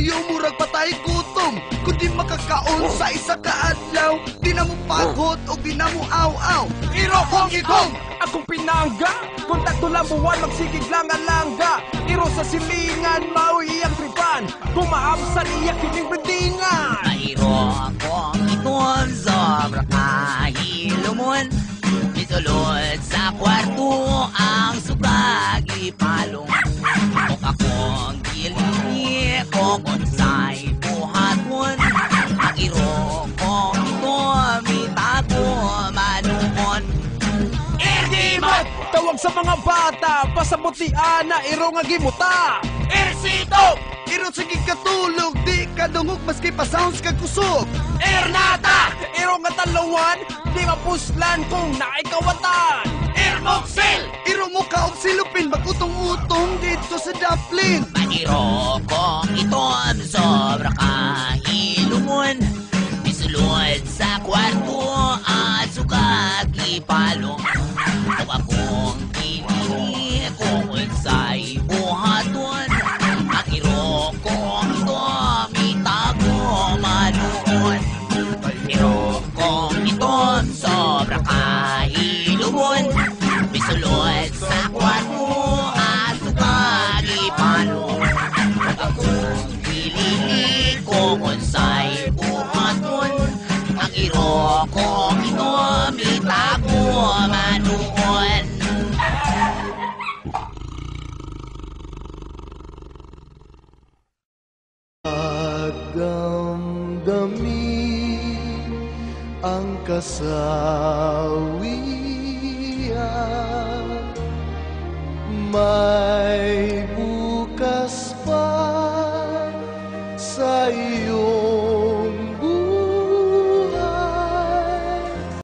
maayo murag patay gutom. Kundi makakaon sa isa ka adlaw, di na mo pagod o di na mo aw-aw. Iro kong igong! Akong pinangga, kontakto lang buwan, magsigig langa-langga. Iro sa silingan, mauwi ang tripan. Kumaam sa liyak kining bendingan. Mairo akong iton, sobra kahilumon. Misulod sa kwarto ang sugag ipalong. Kung akong gilini, kung unsay buhaton. Ang iro kong ito, mitago manuon. Erdimot! Tawag sa mga bata, pasabot ni Ana, iro nga gimuta. Ersito! Iro sige katulog, di kadungog maski pa sounds kag kusog. Ernata! Iro nga talawan, di mapuslan kung naikawatan. Ermoxil! Iro mo kaog silupin, magutong-utong dito sa Dublin. Maniro kong iton, sobra kahilumon. Misulod sa kwarto at sugag ipalong. Kung akong kinini, kung unsay buhaton. Ang iro kong ito, mitago manuon. Iro kong iton, sobra kahilumon. Misulod sa kwarto at sugag ipalong. Kung akong kilili, kung unsay buhaton. Ang iro kong ito, mitago manuon. Damdamin ang kasawian, may bukas pa sa iyo.